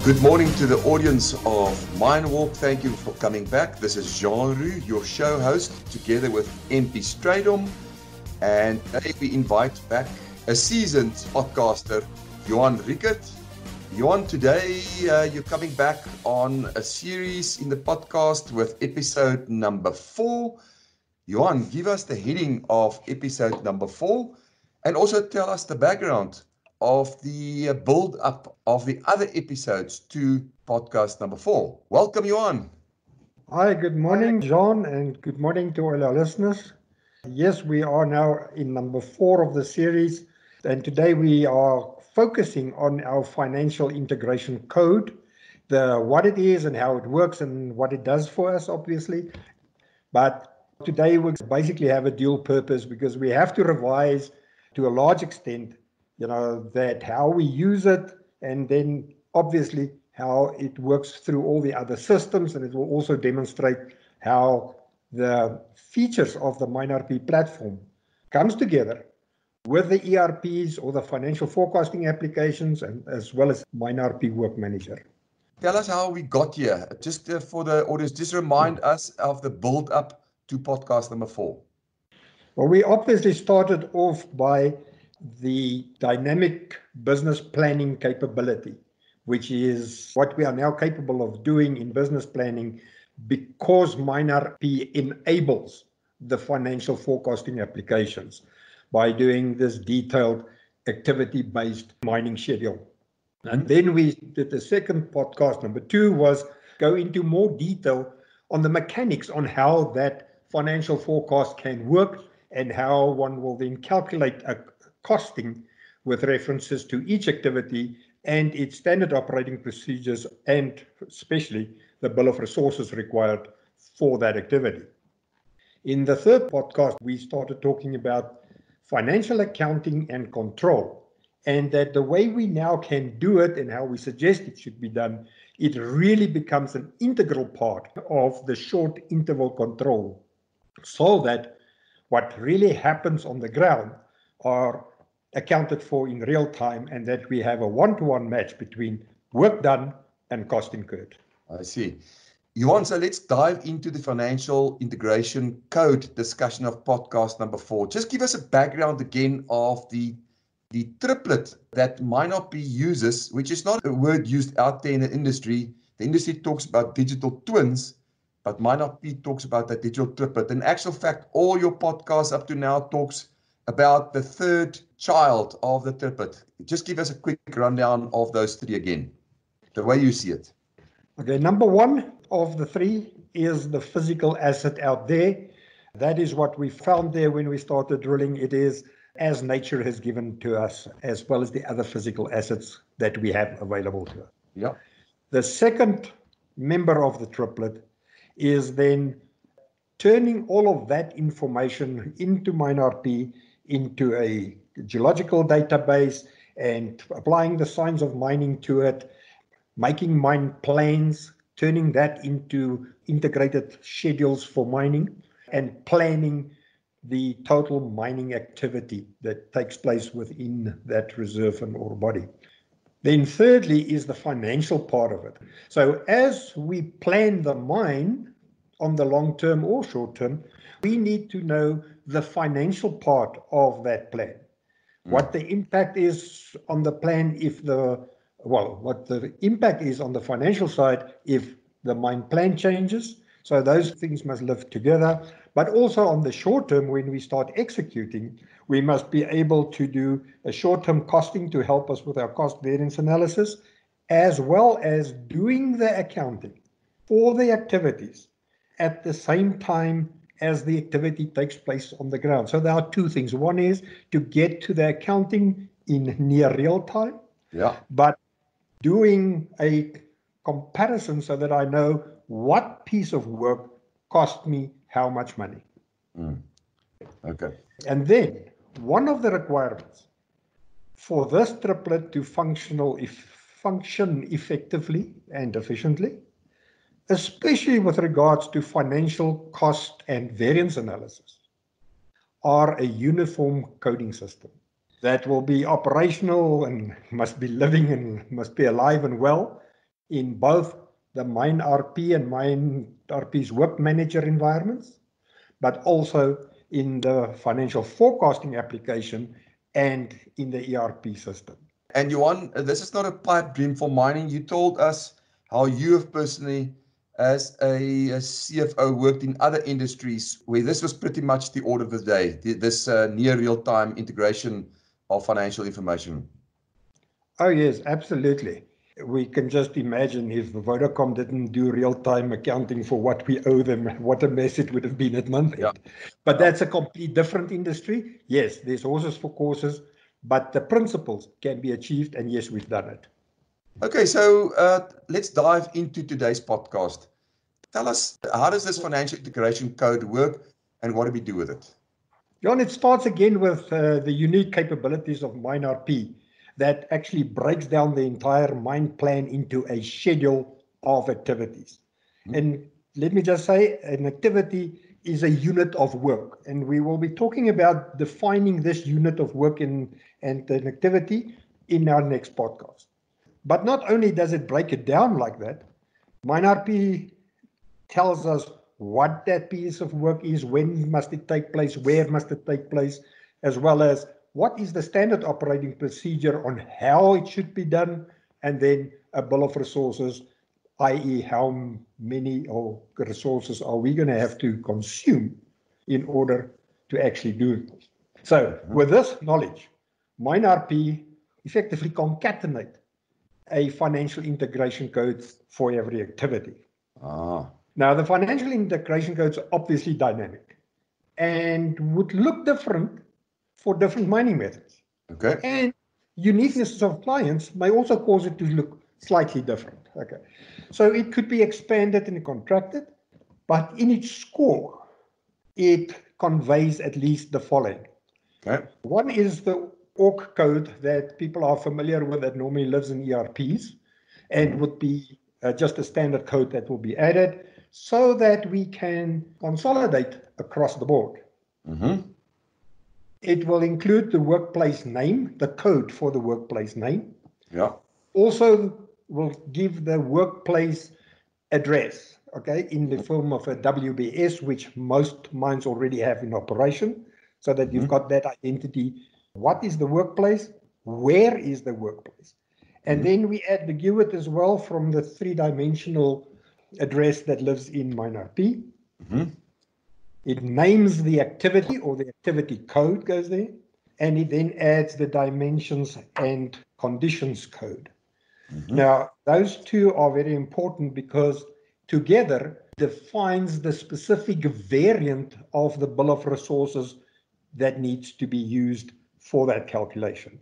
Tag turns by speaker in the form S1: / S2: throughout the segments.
S1: Good morning to the audience of Mindwalk. Thank you for coming back. This is Jean Roux, your show host, together with MP Strydom. And today we invite back a seasoned podcaster, Johan Rickert. Johan, today you're coming back on a series in the podcast with episode number 4. Johan, give us the heading of episode number 4 and also tell us the background of the build-up of the other episodes to podcast number 4. Welcome, Johan.
S2: Hi, good morning, Jean, and good morning to all our listeners. Yes, we are now in number 4 of the series, and today we are focusing on our financial integration code, what it is and how it works and what it does for us, obviously. But today we basically have a dual purpose because we have to revise to a large extent that how we use it, and then obviously how it works through all the other systems, and it will also demonstrate how the features of the MindRP platform comes together with the ERPs or the financial forecasting applications, and as well as MindRP Work Manager.
S1: Tell us how we got here. Just for the audience, just remind us of the build up to podcast number 4.
S2: Well, we obviously started off by the dynamic business planning capability, which is what we are now capable of doing in business planning because MindRP enables the financial forecasting applications by doing this detailed activity-based mining schedule. And then we did the second podcast, number 2, was go into more detail on the mechanics on how that financial forecast can work and how one will then calculate a costing with references to each activity and its standard operating procedures, and especially the bill of resources required for that activity. In the third podcast, we started talking about financial accounting and control, and that the way we now can do it and how we suggest it should be done, it really becomes an integral part of the short interval control, so that what really happens on the ground are accounted for in real time, and that we have a one-to-one match between work done and cost incurred.
S1: I see. Johan, so let's dive into the financial integration code discussion of podcast number 4. Just give us a background again of the triplet that MindRP uses, which is not a word used out there in the industry. The industry talks about digital twins, but MindRP talks about that digital triplet. In actual fact, all your podcasts up to now talks about the third child of the triplet. Just give us a quick rundown of those 3 again, the way you see it.
S2: Okay, number 1 of the 3 is the physical asset out there. That is what we found there when we started drilling. It is as nature has given to us, as well as the other physical assets that we have available to us.
S1: Yeah.
S2: The second member of the triplet is then turning all of that information into MindRP, into a geological database, and applying the signs of mining to it, making mine plans, turning that into integrated schedules for mining, and planning the total mining activity that takes place within that reserve and ore body. Then thirdly is the financial part of it. So as we plan the mine on the long term or short term, we need to know the financial part of that plan. What the impact is on the plan what the impact is on the financial side if the mine plan changes. So those things must live together. But also on the short term, when we start executing, we must be able to do a short-term costing to help us with our cost variance analysis, as well as doing the accounting for the activities at the same time as the activity takes place on the ground. So there are 2 things. One is to get to the accounting in near real time, but doing a comparison so that I know what piece of work cost me how much money.
S1: Okay.
S2: And then one of the requirements for this triplet to function effectively and efficiently, especially with regards to financial cost and variance analysis, are a uniform coding system that will be operational and must be living and must be alive and well in both the MineRP and MineRP's Work Manager environments, but also in the financial forecasting application and in the ERP system.
S1: And Johan, this is not a pipe dream for mining. You told us how you have personally, as a CFO, worked in other industries where this was pretty much the order of the day, this near real-time integration of financial information.
S2: Oh, yes, absolutely. We can just imagine if Vodacom didn't do real-time accounting for what we owe them, what a mess it would have been at month end. But that's a complete different industry. Yes, there's horses for courses, but the principles can be achieved, and yes, we've done it.
S1: Okay, so let's dive into today's podcast. Tell us, how does this financial integration code work, and what do we do with it?
S2: John, it starts again with the unique capabilities of MineRP that actually breaks down the entire mine plan into a schedule of activities. And let me just say, an activity is a unit of work, and we will be talking about defining this unit of work and an activity in our next podcast. But not only does it break it down like that, MineRP tells us what that piece of work is, when must it take place, where must it take place, as well as what is the standard operating procedure on how it should be done, and then a bill of resources, i.e. how many resources are we going to have to consume in order to actually do it. So with this knowledge, MineRP effectively concatenate a financial integration code for every activity. Now, the financial integration codes are obviously dynamic and would look different for different mining methods.
S1: Okay.
S2: And uniquenesses of clients may also cause it to look slightly different. Okay. So it could be expanded and contracted, but in its score, it conveys at least the following.
S1: Okay.
S2: One is the ORC code that people are familiar with that normally lives in ERPs and would be just a standard code that will be added so that we can consolidate across the board. It will include the workplace name, the code for the workplace name.
S1: Yeah.
S2: Also will give the workplace address, okay, in the form of a WBS, which most mines already have in operation, so that you've got that identity. What is the workplace? Where is the workplace? And then we add the GUID as well from the three-dimensional address that lives in MineRP. It names the activity, or the activity code goes there, and it then adds the dimensions and conditions code. Now, those two are very important because together defines the specific variant of the bill of resources that needs to be used for that calculation.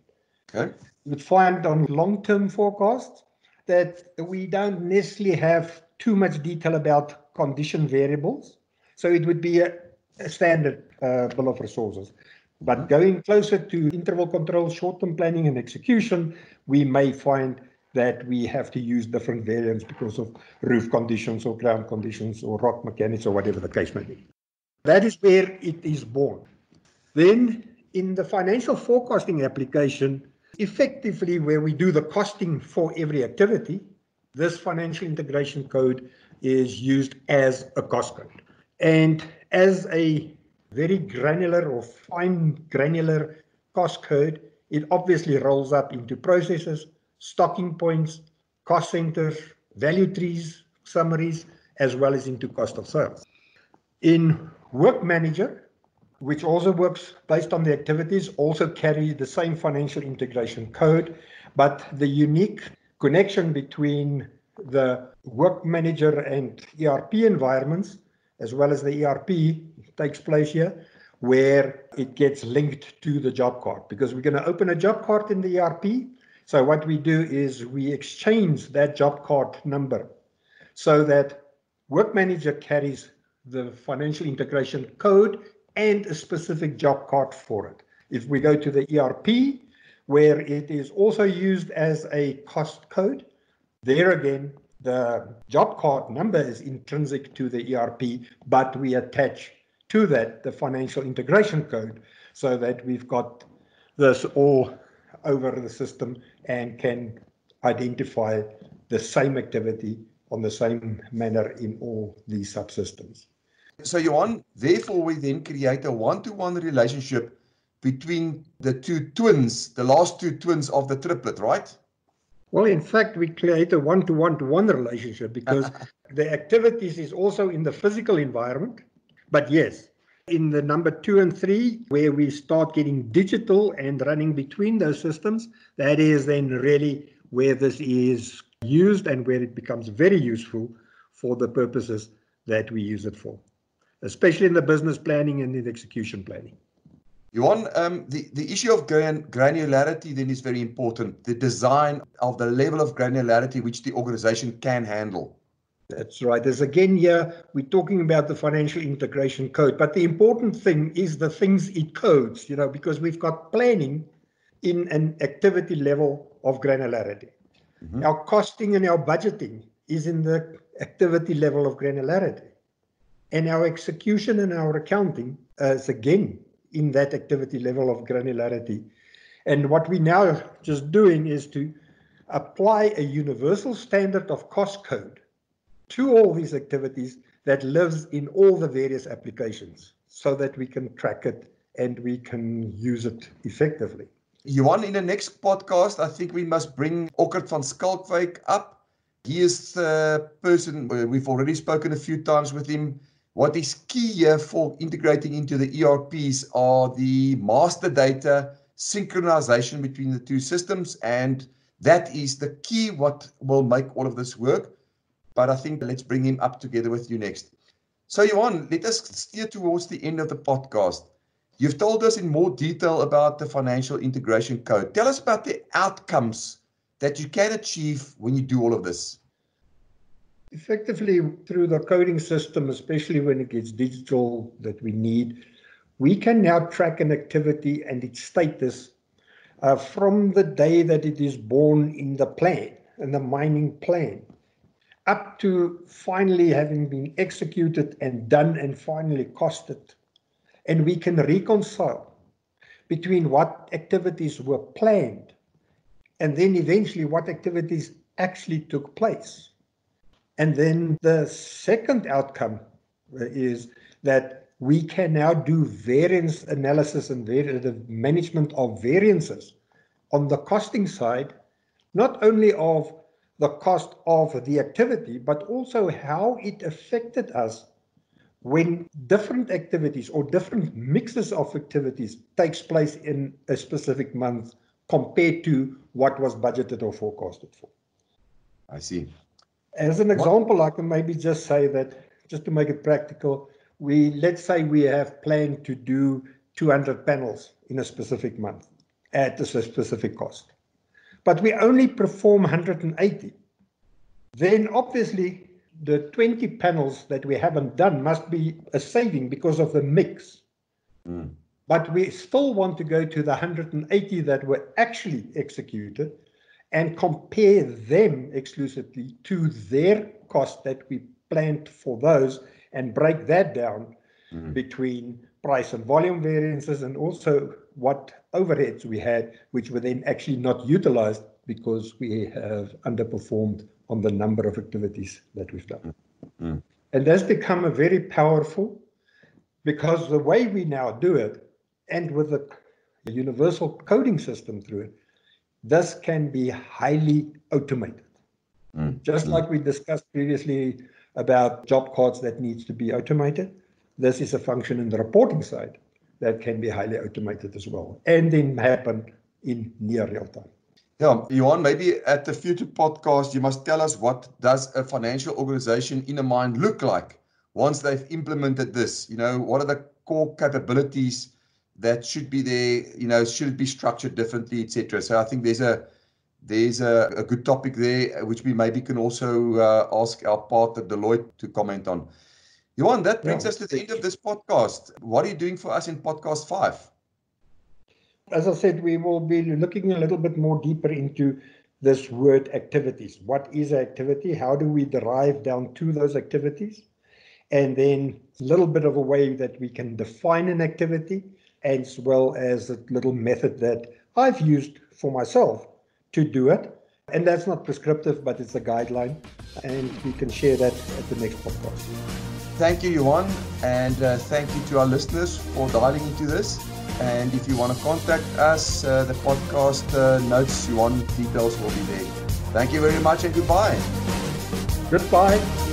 S1: Okay.
S2: You would find on long-term forecasts that we don't necessarily have too much detail about condition variables. So it would be a standard bill of resources. But going closer to interval control, short-term planning and execution, we may find that we have to use different variants because of roof conditions or ground conditions or rock mechanics or whatever the case may be. That is where it is born. Then in the financial forecasting application, effectively where we do the costing for every activity, this financial integration code is used as a cost code. And as a very granular or fine granular cost code, it obviously rolls up into processes, stocking points, cost centers, value trees, summaries, as well as into cost of sales. In Work Manager, which also works based on the activities, also carry the same financial integration code, but the unique connection between the Work Manager and ERP environments, as well as the ERP, takes place here, where it gets linked to the job card, because we're going to open a job card in the ERP. So what we do is we exchange that job card number so that Work Manager carries the financial integration code and a specific job card for it. If we go to the ERP, where it is also used as a cost code, there again, the job card number is intrinsic to the ERP, but we attach to that the financial integration code so that we've got this all over the system and can identify the same activity on the same manner in all these subsystems.
S1: So, Johan, therefore, we then create a one-to-one relationship between the two twins, the last two twins of the triplet, right?
S2: Well, in fact, we create a one-to-one-to-one relationship because the activities is also in the physical environment. But yes, in the number 2 and 3, where we start getting digital and running between those systems, that is then really where this is used and where it becomes very useful for the purposes that we use it for, especially in the business planning and in execution planning.
S1: Johan, the issue of granularity then is very important. The design of the level of granularity which the organization can handle.
S2: That's right. As again here, we're talking about the financial integration code, but the important thing is the things it codes, because we've got planning in an activity level of granularity. Mm-hmm. Our costing and our budgeting is in the activity level of granularity. And our execution and our accounting is again in that activity level of granularity. And what we're now just doing is to apply a universal standard of cost code to all these activities that lives in all the various applications so that we can track it and we can use it effectively.
S1: Johan, in the next podcast, I think we must bring Okkert van Schalkwyk up. He is the person, we've already spoken a few times with him. What is key here for integrating into the ERPs are the master data synchronization between the two systems, and that is the key what will make all of this work. But I think let's bring him up together with you next. So, Johan, let us steer towards the end of the podcast. You've told us in more detail about the financial integration code. Tell us about the outcomes that you can achieve when you do all of this.
S2: Effectively, through the coding system, especially when it gets digital that we need, we can now track an activity and its status from the day that it is born in the plan, in the mining plan, up to finally having been executed and done and finally costed. And we can reconcile between what activities were planned and then eventually what activities actually took place. And then the second outcome is that we can now do variance analysis and the management of variances on the costing side, not only of the cost of the activity, but also how it affected us when different activities or different mixes of activities takes place in a specific month compared to what was budgeted or forecasted for.
S1: I see.
S2: As an example, I can maybe just say that, just to make it practical, let's say we have planned to do 200 panels in a specific month at a specific cost, but we only perform 180. Then obviously the 20 panels that we haven't done must be a saving because of the mix. But we still want to go to the 180 that were actually executed and compare them exclusively to their cost that we planned for those and break that down between price and volume variances and also what overheads we had, which were then actually not utilized because we have underperformed on the number of activities that we've done. And that's become a very powerful, because the way we now do it, and with the universal coding system through it, this can be highly automated. Just like we discussed previously about job cards that needs to be automated, this is a function in the reporting side that can be highly automated as well, and then happen in near real time.
S1: Yeah, Johan, maybe at the future podcast, you must tell us what does a financial organization in a mine look like once they've implemented this? What are the core capabilities that should be there? Should it be structured differently, etc. So I think there's a good topic there, which we maybe can also ask our partner Deloitte to comment on. Johan, that brings us to the end of this podcast. What are you doing for us in podcast 5?
S2: As I said, we will be looking a little bit more deeper into this word activities. What is activity? How do we derive down to those activities? And then a little bit of a way that we can define an activity, as well as a little method that I've used for myself to do it. And that's not prescriptive, but it's a guideline. And we can share that at the next podcast.
S1: Thank you, Johan. And thank you to our listeners for dialing into this. And if you want to contact us, the podcast notes, Johan details will be there. Thank you very much and goodbye.
S2: Goodbye.